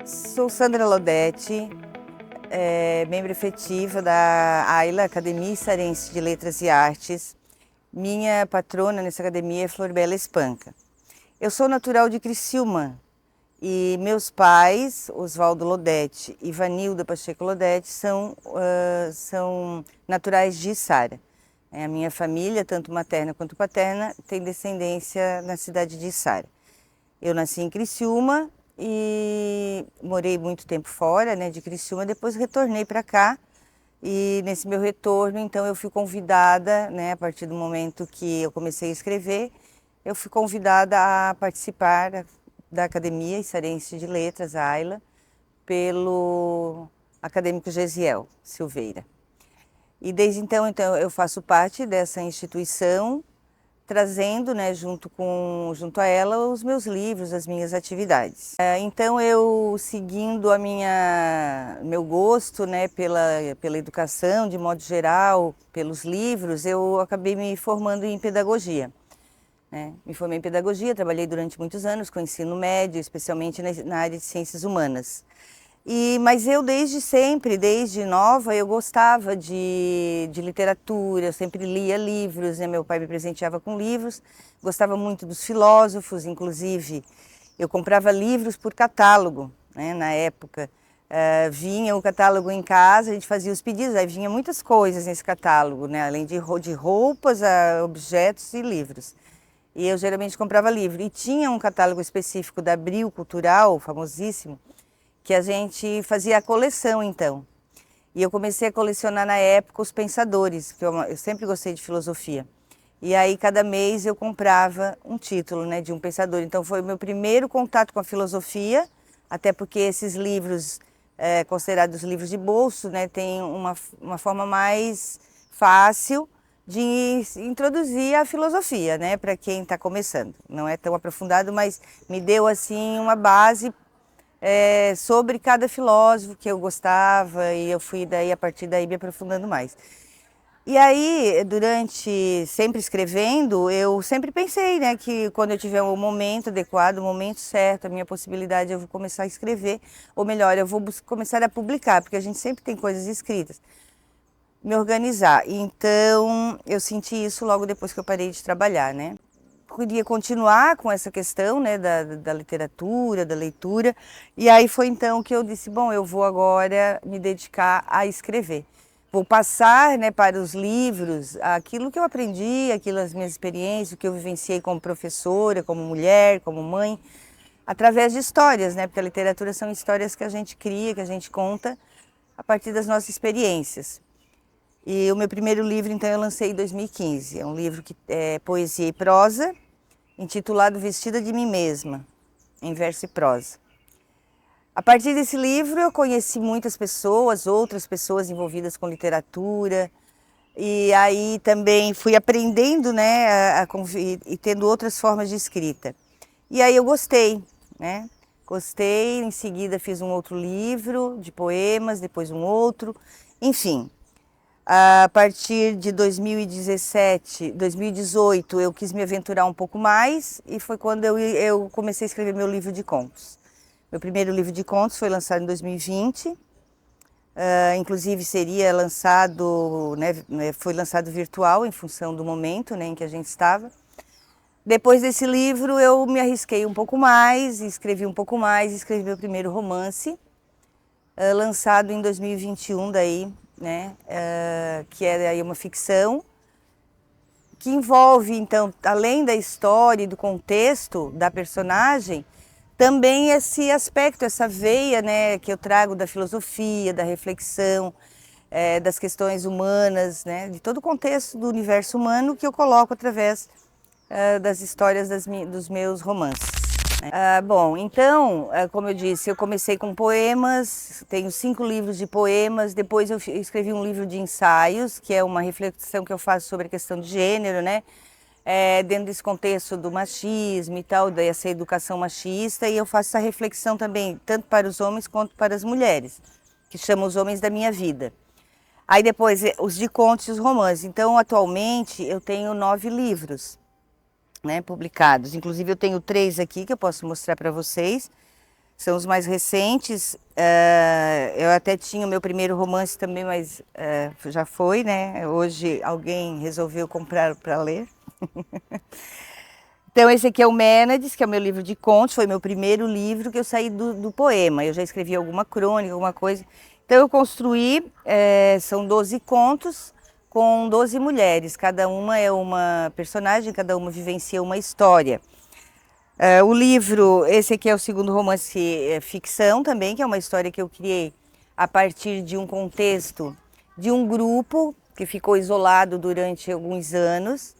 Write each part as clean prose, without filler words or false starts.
Sou Sandra Lodete, membro efetiva da AILA, Academia Içarense de Letras e Artes. Minha patrona nessa academia é Florbela Espanca. Eu sou natural de Criciúma e meus pais, Oswaldo Lodete e Vanilda Pacheco Lodete, são naturais de Içara. A minha família, tanto materna quanto paterna, tem descendência na cidade de Içara. Eu nasci em Criciúma e morei muito tempo fora, de Criciúma, depois retornei para cá e nesse meu retorno, então, eu fui convidada, a partir do momento que eu comecei a escrever, eu fui convidada a participar da Academia Içarense de Letras, a AILA, pelo acadêmico Gesiel Silveira. E desde então, eu faço parte dessa instituição, trazendo, junto a ela, os meus livros, as minhas atividades. Então, eu seguindo meu gosto, pela educação, de modo geral, pelos livros, eu acabei me formando em pedagogia. Me formei em pedagogia, trabalhei durante muitos anos com ensino médio, especialmente na área de ciências humanas. Mas eu desde sempre, desde nova, eu gostava de literatura, eu sempre lia livros, meu pai me presenteava com livros, gostava muito dos filósofos, inclusive eu comprava livros por catálogo, na época. Vinha o catálogo em casa, a gente fazia os pedidos, aí vinha muitas coisas nesse catálogo, além de roupas, objetos e livros. E eu geralmente comprava livro. E tinha um catálogo específico da Abril Cultural, famosíssimo, que a gente fazia a coleção, então. E eu comecei a colecionar na época os pensadores, porque eu sempre gostei de filosofia. E aí, cada mês, eu comprava um título, de um pensador. Então, foi o meu primeiro contato com a filosofia, até porque esses livros, considerados livros de bolso, têm uma forma mais fácil de introduzir a filosofia, para quem está começando. Não é tão aprofundado, mas me deu, assim, uma base sobre cada filósofo que eu gostava, e eu fui a partir daí me aprofundando mais. E aí, sempre escrevendo, eu sempre pensei, que quando eu tiver o momento adequado, o momento certo, a minha possibilidade, eu vou começar a escrever, ou melhor, eu vou começar a publicar, porque a gente sempre tem coisas escritas, me organizar. Então, eu senti isso logo depois que eu parei de trabalhar, Queria continuar com essa questão, da literatura, da leitura, e aí foi então que eu disse, bom, eu vou agora me dedicar a escrever. Vou passar, para os livros aquilo que eu aprendi, as minhas experiências, o que eu vivenciei como professora, como mulher, como mãe, através de histórias, porque a literatura são histórias que a gente cria, que a gente conta a partir das nossas experiências. E o meu primeiro livro, então, eu lancei em 2015. É um livro que é poesia e prosa, intitulado Vestida de Mim Mesma, em verso e prosa. A partir desse livro, eu conheci muitas pessoas, outras pessoas envolvidas com literatura, e aí também fui aprendendo, e tendo outras formas de escrita. E aí eu gostei, Gostei, em seguida fiz um outro livro de poemas, depois um outro, enfim. A partir de 2018, eu quis me aventurar um pouco mais e foi quando eu comecei a escrever meu livro de contos. Meu primeiro livro de contos foi lançado em 2020, inclusive seria lançado, foi lançado virtual em função do momento em que a gente estava. Depois desse livro eu me arrisquei um pouco mais, escrevi um pouco mais, escrevi meu primeiro romance, lançado em 2021 daí, que é aí uma ficção, que envolve, então, além da história e do contexto da personagem, também esse aspecto, essa veia, que eu trago da filosofia, da reflexão, das questões humanas, de todo o contexto do universo humano que eu coloco através das histórias dos meus romances. Bom, então, como eu disse, eu comecei com poemas, tenho 5 livros de poemas, depois eu escrevi um livro de ensaios, que é uma reflexão que eu faço sobre a questão de gênero, dentro desse contexto do machismo e tal, dessa educação machista, e eu faço essa reflexão também, tanto para os homens quanto para as mulheres, que chamo Os Homens da Minha Vida. Aí depois, os de contos e os romances. Então, atualmente, eu tenho 9 livros, publicados. Inclusive, eu tenho 3 aqui que eu posso mostrar para vocês. são os mais recentes. Eu até tinha o meu primeiro romance também, mas já foi, né? Hoje alguém resolveu comprar para ler. Então esse aqui é o Mênades, que é o meu livro de contos, foi meu primeiro livro que eu saí do poema. Eu já escrevi alguma crônica, alguma coisa. Então eu construí, são 12 contos com 12 mulheres, cada uma é uma personagem, cada uma vivencia uma história. O livro, esse aqui é o segundo romance ficção também, que é uma história que eu criei a partir de um contexto de um grupo que ficou isolado durante alguns anos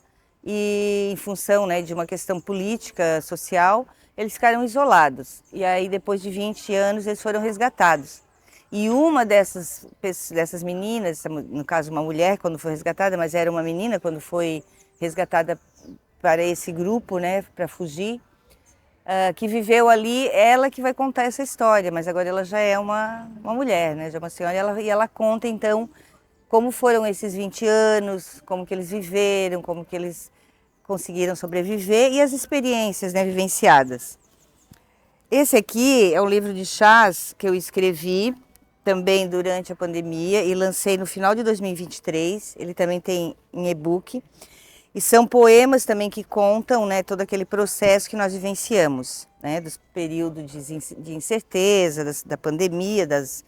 e em função, né, de uma questão política, social, eles ficaram isolados. E aí depois de 20 anos eles foram resgatados. E uma dessas meninas, no caso uma mulher quando foi resgatada, mas era uma menina quando foi resgatada para esse grupo, né, para fugir, que viveu ali, ela que vai contar essa história, mas agora ela já é uma mulher, né? Já é uma senhora, e ela conta então como foram esses 20 anos, como que eles viveram, como que eles conseguiram sobreviver e as experiências, né, vivenciadas. Esse aqui é um livro de chás que eu escrevi também durante a pandemia e lancei no final de 2023, ele também tem em e-book. E são poemas também que contam, né, todo aquele processo que nós vivenciamos, né, dos períodos de incerteza, da pandemia, das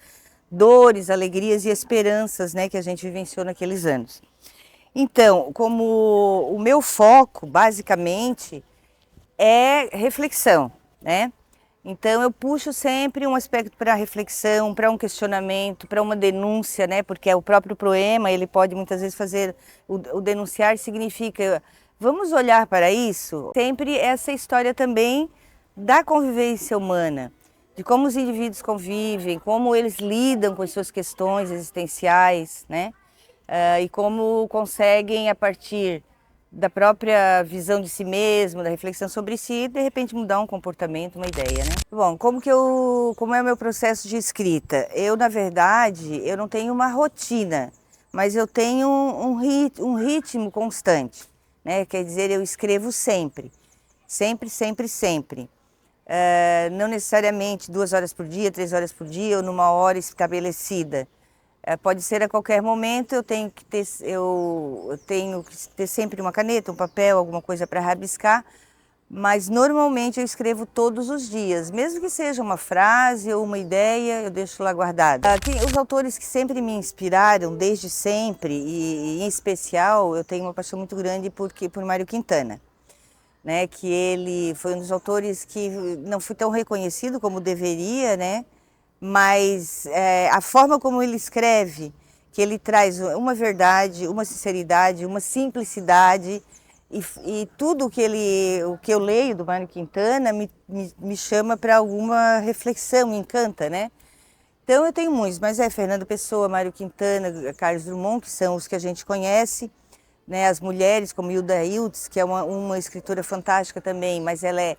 dores, alegrias e esperanças, né, que a gente vivenciou naqueles anos. Então, como o meu foco, basicamente, é reflexão, né? Então eu puxo sempre um aspecto para reflexão, para um questionamento, para uma denúncia, né? Porque o próprio poema, ele pode muitas vezes fazer, o denunciar significa, vamos olhar para isso? Sempre essa história também da convivência humana, de como os indivíduos convivem, como eles lidam com as suas questões existenciais, né? E como conseguem, a partir da própria visão de si mesmo, da reflexão sobre si, de repente mudar um comportamento, uma ideia, né? Bom, como é o meu processo de escrita? Eu, na verdade, eu não tenho uma rotina, mas eu tenho um ritmo constante, né? Quer dizer, eu escrevo sempre, sempre, sempre, sempre. Não necessariamente 2 horas por dia, 3 horas por dia ou numa hora estabelecida. Pode ser a qualquer momento, eu tenho que ter sempre uma caneta, um papel, alguma coisa para rabiscar, mas normalmente eu escrevo todos os dias, mesmo que seja uma frase ou uma ideia, eu deixo lá guardado. Os autores que sempre me inspiraram, desde sempre, e em especial, eu tenho uma paixão muito grande por Mário Quintana, né? Que ele foi um dos autores que não foi tão reconhecido como deveria, né? Mas a forma como ele escreve, que ele traz uma verdade, uma sinceridade, uma simplicidade, e tudo o que eu leio do Mário Quintana me chama para alguma reflexão, me encanta, né? Então eu tenho muitos, mas Fernando Pessoa, Mário Quintana, Carlos Drummond, que são os que a gente conhece, né? As mulheres, como Hilda Hiltz, que é uma escritora fantástica também, mas ela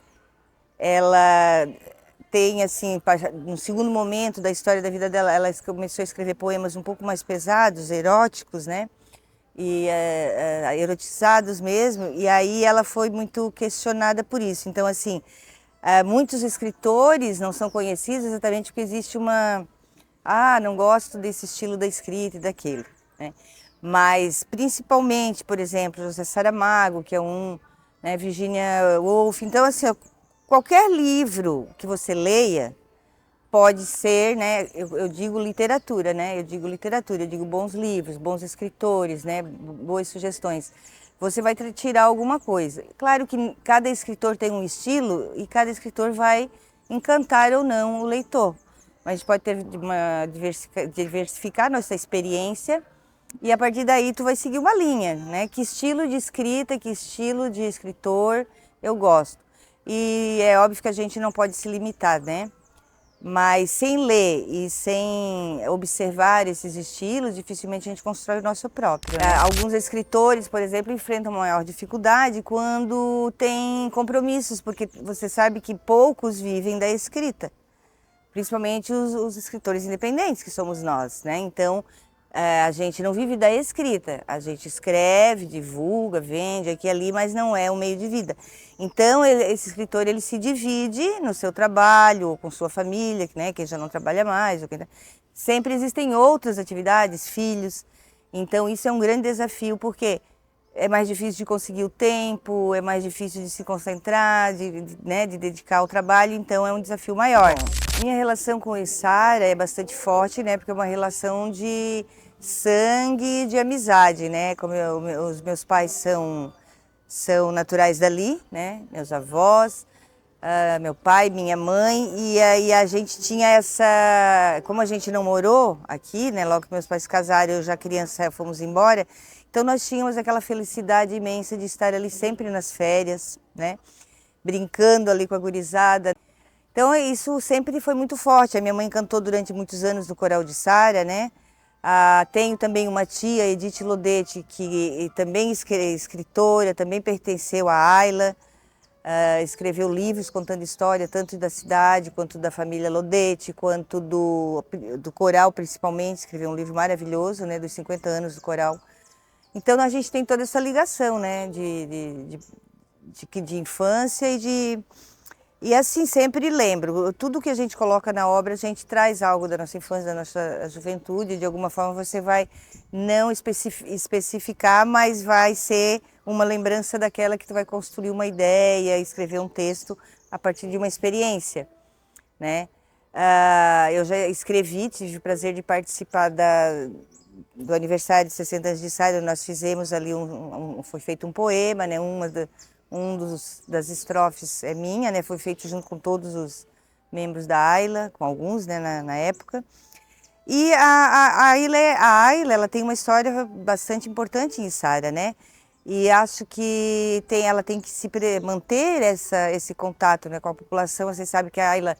tem, assim, no segundo momento da história da vida dela, ela começou a escrever poemas um pouco mais pesados, eróticos, né? E erotizados mesmo, e aí ela foi muito questionada por isso. Então, assim, muitos escritores não são conhecidos exatamente porque existe não gosto desse estilo da escrita e daquele, né? Mas, principalmente, por exemplo, José Saramago, que é né, Virginia Woolf. Então, assim, qualquer livro que você leia pode ser, né? Eu digo literatura, né? Eu digo bons livros, bons escritores, né? Boas sugestões. Você vai tirar alguma coisa. Claro que cada escritor tem um estilo e cada escritor vai encantar ou não o leitor. Mas a gente pode diversificar nossa experiência e a partir daí tu vai seguir uma linha, né? Que estilo de escrita, que estilo de escritor eu gosto. E é óbvio que a gente não pode se limitar, né? Mas sem ler e sem observar esses estilos, dificilmente a gente constrói o nosso próprio, né? Alguns escritores, por exemplo, enfrentam maior dificuldade quando têm compromissos, porque você sabe que poucos vivem da escrita, principalmente os escritores independentes, que somos nós, né? Então, A gente não vive da escrita, a gente escreve, divulga, vende aqui e ali, mas não é um meio de vida. Então, esse escritor ele se divide no seu trabalho, ou com sua família, né, quem já não trabalha mais. Sempre existem outras atividades, filhos. Então, isso é um grande desafio, porque é mais difícil de conseguir o tempo, é mais difícil de se concentrar, né, de dedicar ao trabalho, então é um desafio maior. Minha relação com o Içara é bastante forte, né, porque é uma relação de sangue, de amizade, né, como os meus pais são naturais dali, né, meus avós, meu pai, minha mãe, e aí a gente tinha como a gente não morou aqui, né, logo que meus pais se casaram, eu já criança fomos embora, então nós tínhamos aquela felicidade imensa de estar ali sempre nas férias, né, brincando ali com a gurizada. Então isso sempre foi muito forte. A minha mãe cantou durante muitos anos no coral de Içara, né? Tenho também uma tia, Edith Lodete, que também é escritora, também pertenceu à Ayla. Escreveu livros contando história tanto da cidade quanto da família Lodete, quanto do coral principalmente. Escreveu um livro maravilhoso, né, dos 50 anos do coral. Então a gente tem toda essa ligação, né, de infância e assim sempre lembro. Tudo que a gente coloca na obra, a gente traz algo da nossa infância, da nossa juventude. De alguma forma você vai não especificar, mas vai ser uma lembrança daquela que tu vai construir uma ideia, escrever um texto a partir de uma experiência, né? Eu já escrevi, tive o prazer de participar do aniversário de 60 anos de Içara. Nós fizemos ali foi feito um poema, né? Das estrofes é minha, né? Foi feito junto com todos os membros da Ayla, com alguns, né, na época. E a Ayla, ela tem uma história bastante importante em Içara, né? E acho que ela tem que manter esse contato, né, com a população. Você sabe que a Ayla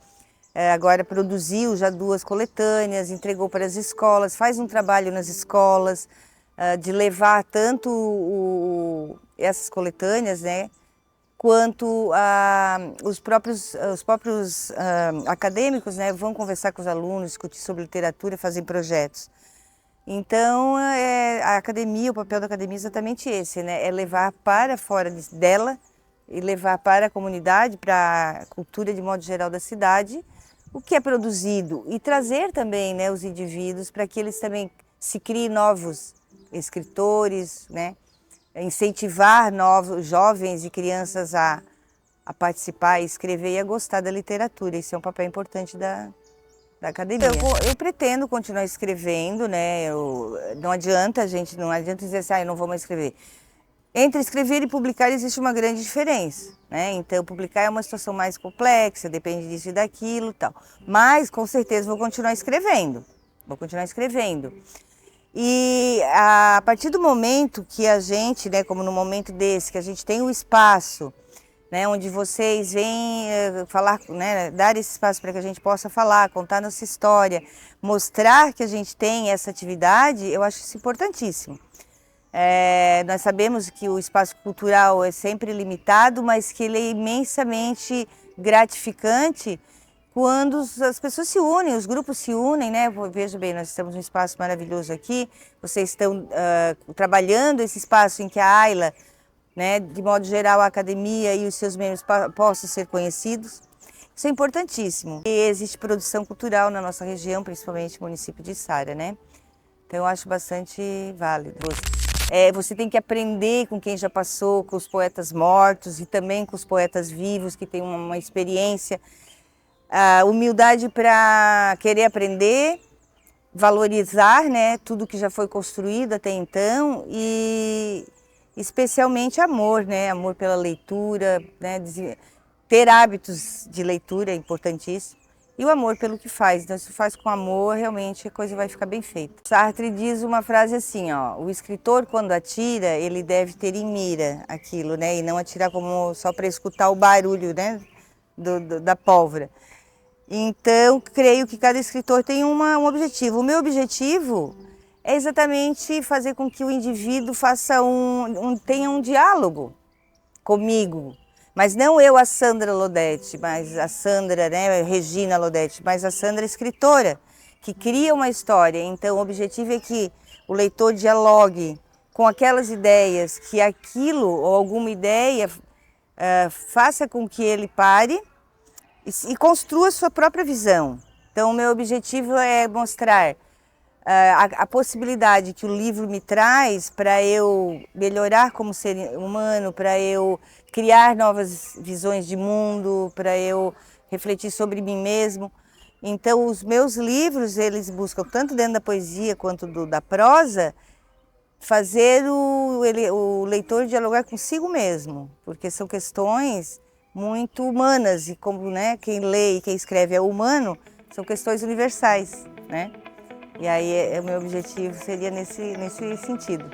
agora produziu já 2 coletâneas, entregou para as escolas, faz um trabalho nas escolas de levar tanto essas coletâneas, né, quanto os próprios acadêmicos, né, vão conversar com os alunos, discutir sobre literatura, fazer projetos. Então, a academia, o papel da academia é exatamente esse, né, é levar para fora dela e levar para a comunidade, para a cultura de modo geral da cidade, o que é produzido e trazer também, né, os indivíduos para que eles também se criem novos escritores, né, incentivar novos jovens e crianças a participar, a escrever e a gostar da literatura. Isso é um papel importante da academia. Eu pretendo continuar escrevendo, né? Não adianta dizer assim, eu não vou mais escrever. Entre escrever e publicar existe uma grande diferença, né? Então, publicar é uma situação mais complexa, depende disso e daquilo e tal. Mas, com certeza, vou continuar escrevendo. E a partir do momento que a gente, né, como no momento desse, que a gente tem o espaço, né, onde vocês vêm falar, né, dar esse espaço para que a gente possa falar, contar nossa história, mostrar que a gente tem essa atividade, eu acho isso importantíssimo. Nós sabemos que o espaço cultural é sempre limitado, mas que ele é imensamente gratificante quando as pessoas se unem, os grupos se unem, né? Veja bem, nós estamos num espaço maravilhoso aqui, vocês estão trabalhando esse espaço em que a Ayla, né, de modo geral, a academia e os seus membros possam ser conhecidos. Isso é importantíssimo. E existe produção cultural na nossa região, principalmente no município de Içara, né? Então eu acho bastante válido. Você tem que aprender com quem já passou, com os poetas mortos e também com os poetas vivos, que têm uma experiência. Humildade para querer aprender, valorizar, né, tudo que já foi construído até então e especialmente amor, né, amor pela leitura, né, ter hábitos de leitura é importantíssimo e o amor pelo que faz. Então, se faz com amor, realmente a coisa vai ficar bem feita. Sartre diz uma frase assim, ó, o escritor quando atira, ele deve ter em mira aquilo, né, e não atirar como só para escutar o barulho, né, da pólvora. Então, creio que cada escritor tem um objetivo. O meu objetivo é exatamente fazer com que o indivíduo tenha um diálogo comigo. Mas não eu, a Sandra Lodete, mas a Sandra, né, Regina Lodete, mas a Sandra escritora, que cria uma história. Então, o objetivo é que o leitor dialogue com aquelas ideias, que aquilo ou alguma ideia faça com que ele pare e construa a sua própria visão. Então, o meu objetivo é mostrar a possibilidade que o livro me traz para eu melhorar como ser humano, para eu criar novas visões de mundo, para eu refletir sobre mim mesmo. Então, os meus livros, eles buscam, tanto dentro da poesia quanto da prosa, fazer o leitor dialogar consigo mesmo, porque são questões muito humanas e como, né, quem lê e quem escreve é humano, são questões universais, né? E aí o meu objetivo seria nesse sentido.